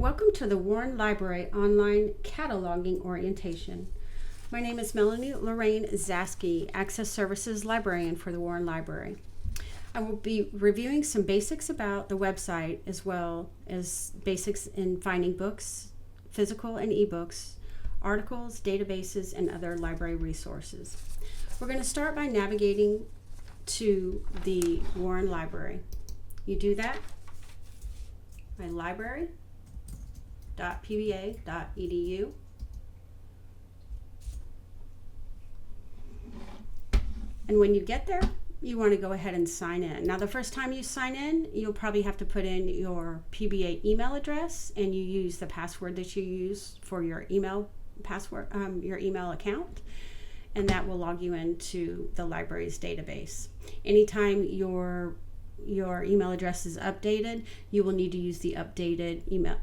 Welcome to the Warren Library Online Cataloging Orientation. My name is Melanie Lorraine Zaski, Access Services Librarian for the Warren Library. I will be reviewing some basics about the website as well as basics in finding books, physical and ebooks, articles, databases, and other library resources. We're going to start by navigating to the Warren Library. You do that by library.pba.edu. And when you get there, you want to go ahead and sign in. Now, the first time you sign in, you'll probably have to put in your PBA email address, and you use the password that you use for your email password, your email account, and that will log you into the library's database. Anytime your email address is updated, you will need to use the updated email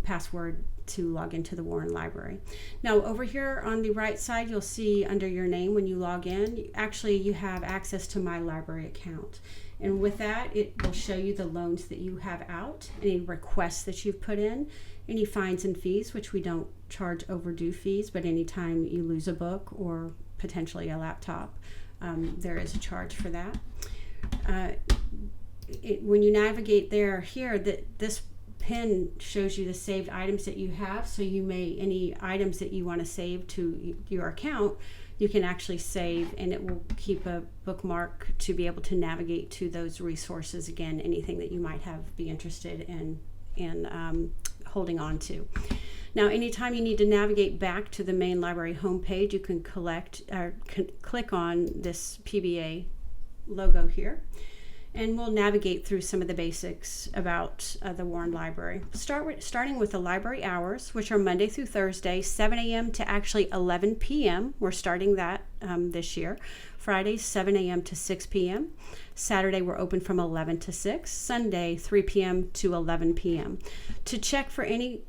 password to log into the Warren Library. Now, over here on the right side, you'll see under your name when you log in, you have access to My Library account. And with that, it will show you the loans that you have out, any requests that you've put in, any fines and fees, which we don't charge overdue fees, but anytime you lose a book or potentially a laptop, there is a charge for that. When you navigate this pin shows you the saved items that you have, so any items that you want to save to your account, you can actually save, and it will keep a bookmark to be able to navigate to those resources again, anything that you might be interested in holding on to. Now, anytime you need to navigate back to the main library homepage, you can click on this PBA logo here, and we'll navigate through some of the basics about the Warren Library. Starting with the library hours, which are Monday through Thursday, 7 a.m. to actually 11 p.m. We're starting that this year. Friday, 7 a.m. to 6 p.m. Saturday, we're open from 11 to 6. Sunday, 3 p.m. to 11 p.m. To check for any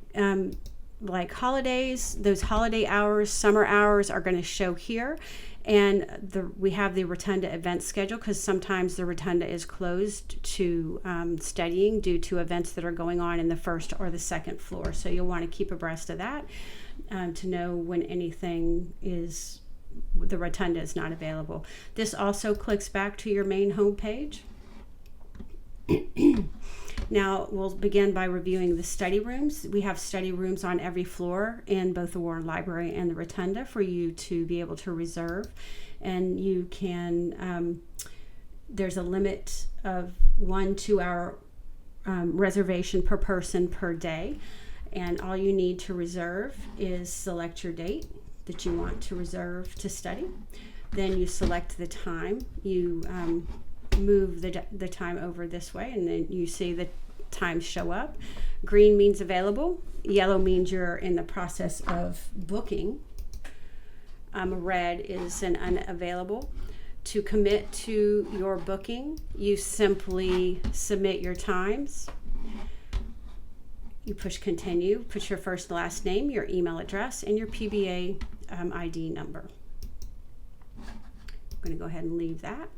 like holidays, those holiday hours, summer hours are going to show here. And we have the Rotunda event schedule, because sometimes the Rotunda is closed to studying due to events that are going on in the first or the second floor. So you'll want to keep abreast of that to know when the Rotunda is not available. This also clicks back to your main homepage. Now we'll begin by reviewing the study rooms. We have study rooms on every floor in both the Warren Library and the Rotunda for you to be able to reserve. And you can, there's a limit of 1 2-hour reservation per person per day. And all you need to reserve is select your date that you want to reserve to study. Then you select the time. You move the time over this way, and then you see the times show up. Green means available. Yellow means you're in the process of booking. Red is an unavailable. To commit to your booking, you simply submit your times. You push continue, put your first and last name, your email address, and your PBA ID number. I'm going to go ahead and leave that.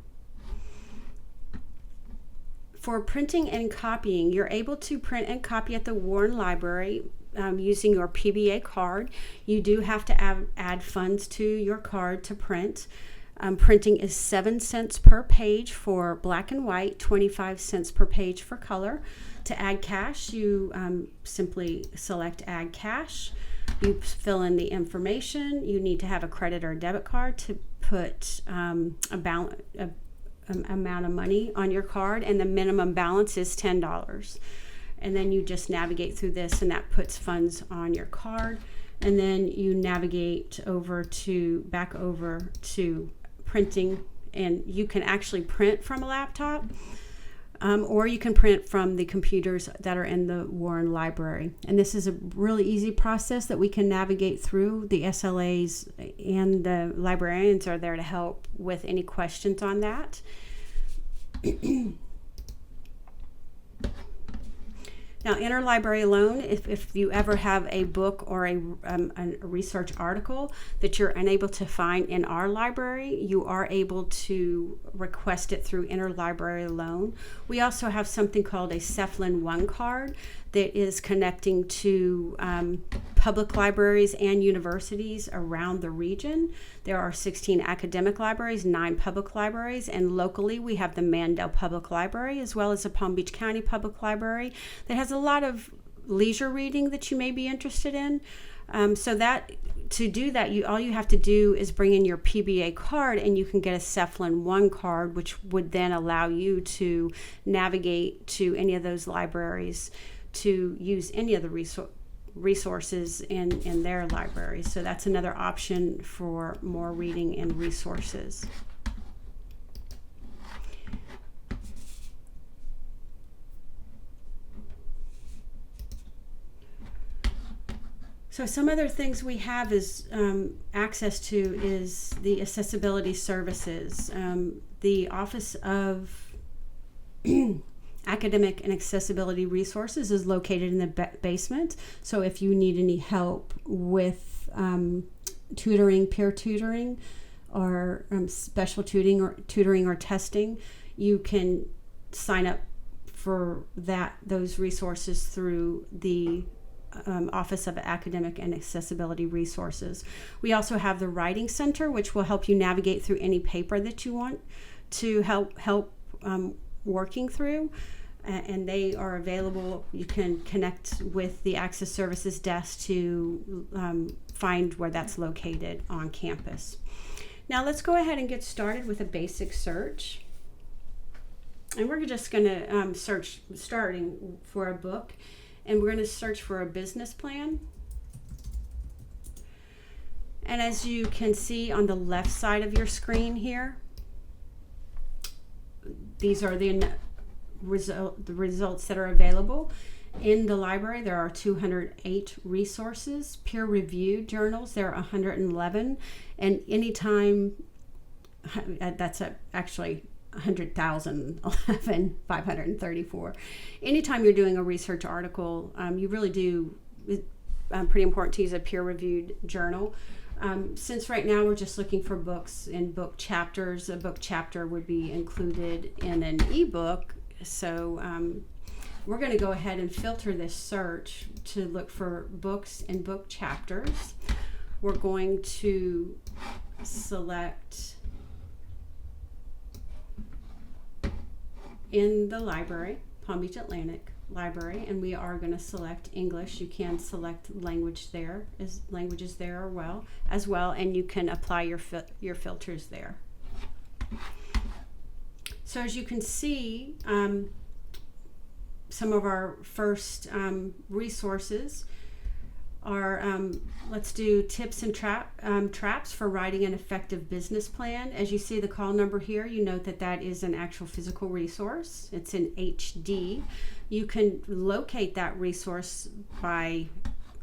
For printing and copying, you're able to print and copy at the Warren Library using your PBA card. You do have to add funds to your card to print. Printing is 7 cents per page for black and white, 25 cents per page for color. To add cash, you simply select Add Cash. You fill in the information. You need to have a credit or debit card to put amount of money on your card, and the minimum balance is $10. And then you just navigate through this, and that puts funds on your card. And then you navigate back over to printing, and you can actually print from a laptop, or you can print from the computers that are in the Warren Library. And this is a really easy process that we can navigate through. The SLAs and the librarians are there to help with any questions on that. Now, interlibrary loan, if you ever have a book or a research article that you're unable to find in our library, you are able to request it through interlibrary loan. We also have something called a Cephalin 1 card that is connecting to public libraries and universities around the region. There are 16 academic libraries, 9 public libraries, and locally we have the Mandel Public Library as well as the Palm Beach County Public Library that has a lot of leisure reading that you may be interested in. So that to do that, all you have to do is bring in your PBA card, and you can get a Cephalin 1 card, which would then allow you to navigate to any of those libraries to use any of the resources in their libraries. So that's another option for more reading and resources. So some other things we have is access to is the accessibility services. The Office of Academic and Accessibility Resources is located in the basement. So if you need any help with tutoring, peer tutoring, or special tutoring or testing, you can sign up for those resources through the Office of Academic and Accessibility Resources. We also have the Writing Center, which will help you navigate through any paper that you want to help working through, and they are available. You can connect with the Access Services desk to find where that's located on campus. Now let's go ahead and get started with a basic search. And we're just going to search starting for a book. And we're going to search for a business plan. And as you can see on the left side of your screen here, these are the results that are available. In the library, there are 208 resources. Peer-reviewed journals, there are 111. And anytime, that's actually 100,011, 534. Anytime you're doing a research article, you really do, pretty important to use a peer-reviewed journal. Since right now we're just looking for books in book chapters, a book chapter would be included in an ebook. So we're going to go ahead and filter this search to look for books and book chapters. We're going to select in the library, Palm Beach Atlantic Library, and we are going to select English. You can select languages there as well, and you can apply your filters there. So as you can see, some of our first resources are, let's do tips and traps for writing an effective business plan. As you see the call number here, you note that is an actual physical resource. It's in HD. You can locate that resource by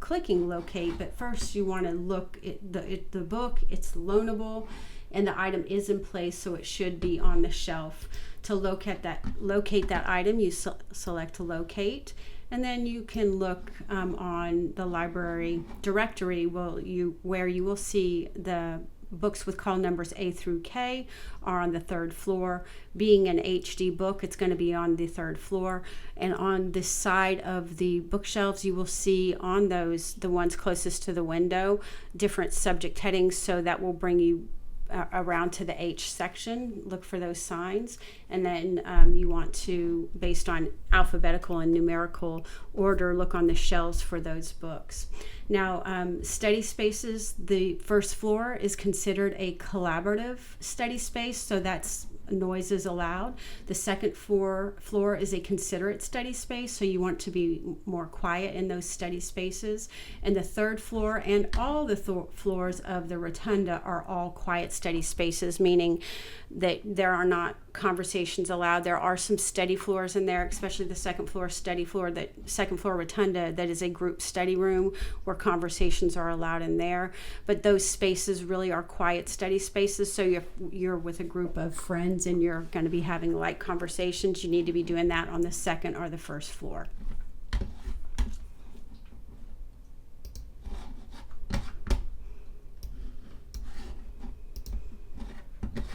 clicking locate, but first you want to look at the book. It's loanable and the item is in place, so it should be on the shelf. To locate that item, you select locate. And then you can look on the library directory where you will see the books with call numbers A through K are on the 3rd floor. Being an HD book, it's going to be on the 3rd floor. And on this side of the bookshelves, you will see on those, the ones closest to the window, different subject headings, so that will bring you around to the H section. Look for those signs, and then you want to, based on alphabetical and numerical order, look on the shelves for those books. Now, study spaces, the 1st floor is considered a collaborative study space, so that's noise is allowed. The 2nd floor is a considerate study space, so you want to be more quiet in those study spaces. And the 3rd floor and all the floors of the rotunda are all quiet study spaces, meaning that there are not conversations allowed. There are some study floors in there, especially the 2nd floor study floor, that 2nd floor rotunda, that is a group study room where conversations are allowed in there. But those spaces really are quiet study spaces, so you're with a group of friends and you're going to be having light conversations. You need to be doing that on the 2nd or the 1st floor.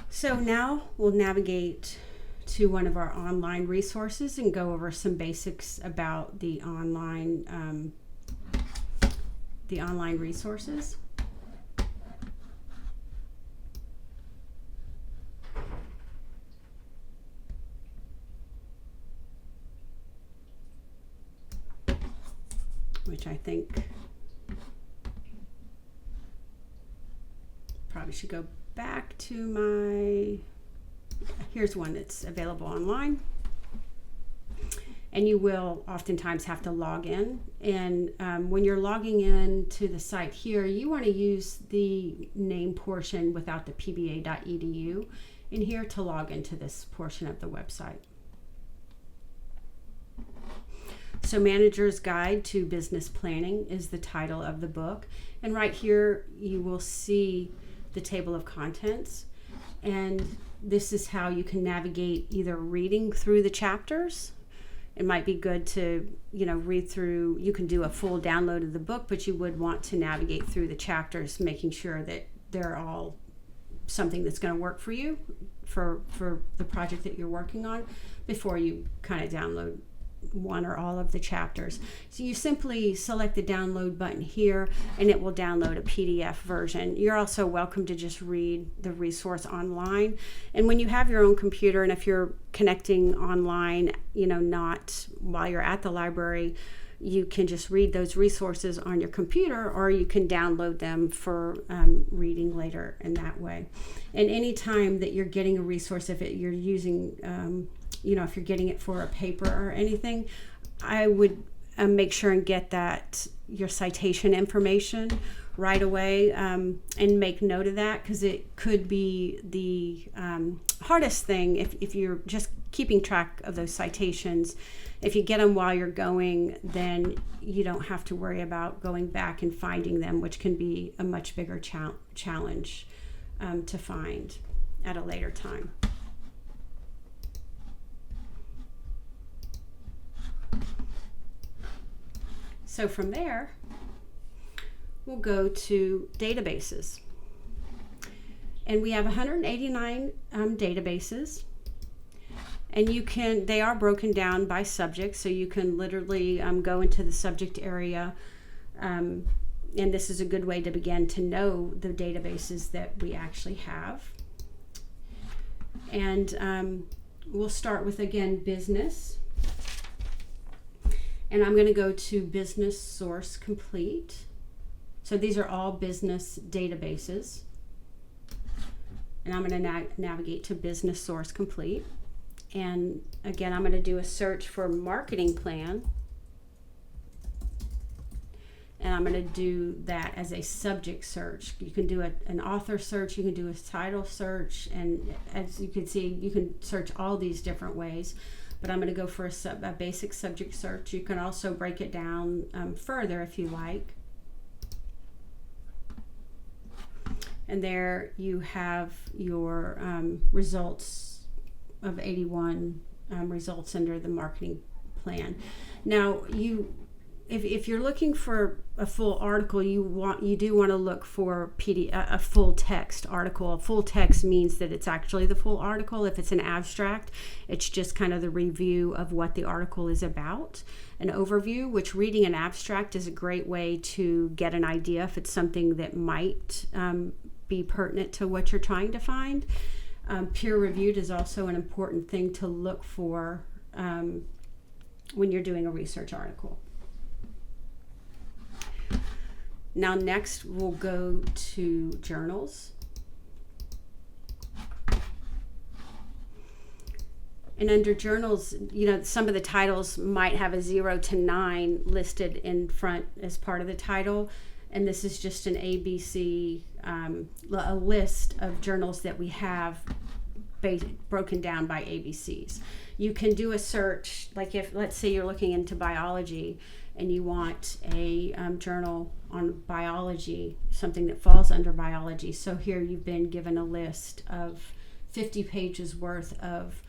So now we'll navigate to one of our online resources and go over some basics about the online resources. Which I think probably should go back to here's one that's available online. And you will oftentimes have to log in. And when you're logging in to the site here, you want to use the name portion without the pba.edu in here to log into this portion of the website. So Manager's Guide to Business Planning is the title of the book. And right here you will see the table of contents. And this is how you can navigate either reading through the chapters. It might be good to, read through. You can do a full download of the book, but you would want to navigate through the chapters, making sure that they're all something that's going to work for you for the project that you're working on before you kind of download one or all of the chapters. So you simply select the download button here and it will download a PDF version. You're also welcome to just read the resource online. And when you have your own computer, and if you're connecting online, not while you're at the library, you can just read those resources on your computer, or you can download them for reading later in that way. And anytime that you're getting a resource, if you're using if you're getting it for a paper or anything, I would make sure and get your citation information right away and make note of that, because it could be the hardest thing if you're just keeping track of those citations. If you get them while you're going, then you don't have to worry about going back and finding them, which can be a much bigger challenge to find at a later time. So from there, we'll go to databases. And we have 189 databases. And they are broken down by subject, so you can literally go into the subject area. And this is a good way to begin to know the databases that we actually have. And we'll start with, again, business. And I'm going to go to Business Source Complete. So these are all business databases. And I'm going to navigate to Business Source Complete. And again, I'm going to do a search for marketing plan. And I'm going to do that as a subject search. You can do an author search, you can do a title search, and as you can see, you can search all these different ways. But I'm going to go for a basic subject search. You can also break it down further if you like. And there you have your results of 81 results under the marketing plan. Now, if you're looking for a full article, you do want to look for a full text article. A full text means that it's actually the full article. If it's an abstract, it's just kind of the review of what the article is about, an overview, which reading an abstract is a great way to get an idea if it's something that might be pertinent to what you're trying to find. Peer reviewed is also an important thing to look for when you're doing a research article. Now next we'll go to journals. And under journals, some of the titles might have a 0 to 9 listed in front as part of the title. And this is just an ABC, a list of journals that we have broken down by ABCs. You can do a search, like if, let's say you're looking into biology and you want a journal on biology, something that falls under biology. So here you've been given a list of 50 pages worth of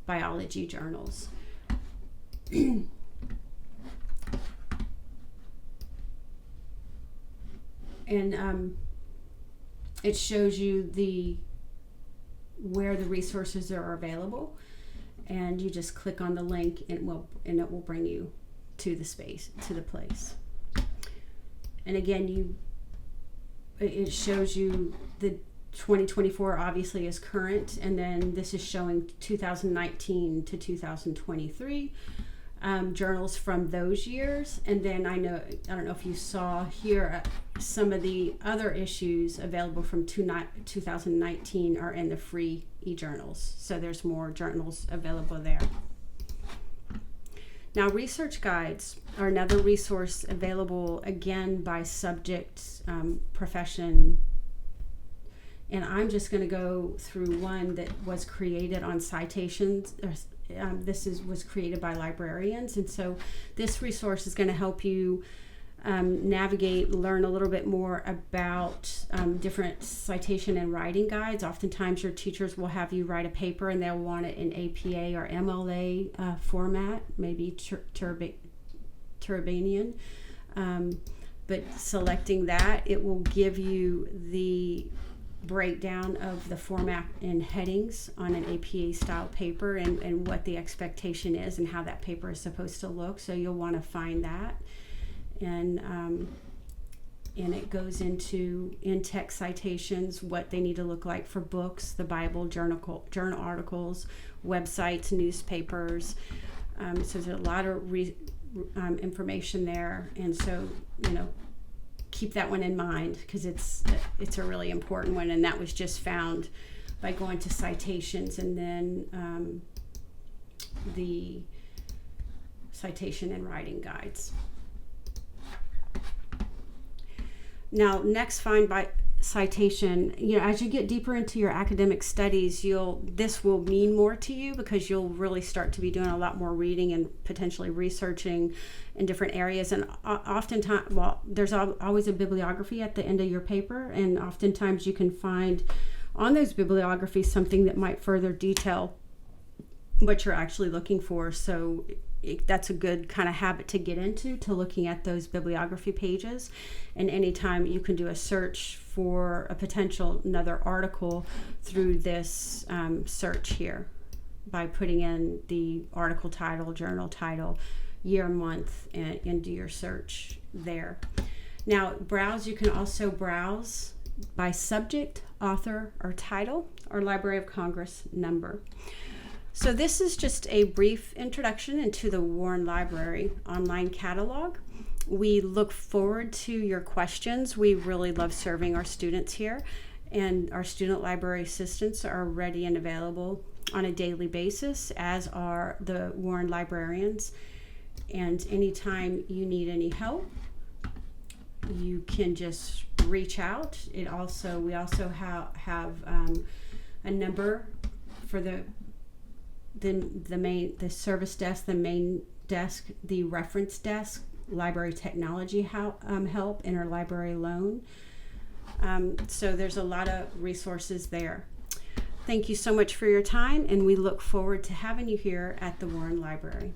biology journals. And it shows you where the resources are available. and you just click on the link and it will bring you to the place. And again, it shows you the 2024 obviously is current, and then this is showing 2019 to 2023 journals from those years. And then I don't know if you saw here some of the other issues available from 2019 are in the free e-journals, so there's more journals available there. Now, research guides are another resource available again by subject, profession. And I'm just going to go through one that was created on citations. Was created by librarians. And so this resource is going to help you navigate, learn a little bit more about different citation and writing guides. Oftentimes your teachers will have you write a paper and they'll want it in APA or MLA format, maybe Turbanian. But selecting that, it will give you the breakdown of the format and headings on an APA style paper and what the expectation is and how that paper is supposed to look. So you'll want to find that. And it goes into in-text citations, what they need to look like for books, the Bible, journal articles, websites, newspapers. So there's a lot of information there. And so, keep that one in mind, because it's a really important one, and that was just found by going to citations and then the citation and writing guides. Now, next, find by citation. As you get deeper into your academic studies, this will mean more to you, because you'll really start to be doing a lot more reading and potentially researching in different areas. And oftentimes, there's always a bibliography at the end of your paper, and oftentimes you can find on those bibliographies something that might further detail what you're actually looking for. So that's a good kind of habit to get into, to looking at those bibliography pages. And anytime you can do a search for a potential another article through this search here by putting in the article title, journal title, year, month, and do your search there. Now, you can also browse by subject, author, or title, or Library of Congress number. So this is just a brief introduction into the Warren Library online catalog. We look forward to your questions. We really love serving our students here, and our student library assistants are ready and available on a daily basis, as are the Warren librarians. And anytime you need any help, you can just reach out. We also have a number for the service desk, the main desk, the reference desk, library technology help, interlibrary loan. So there's a lot of resources there. Thank you so much for your time, and we look forward to having you here at the Warren Library.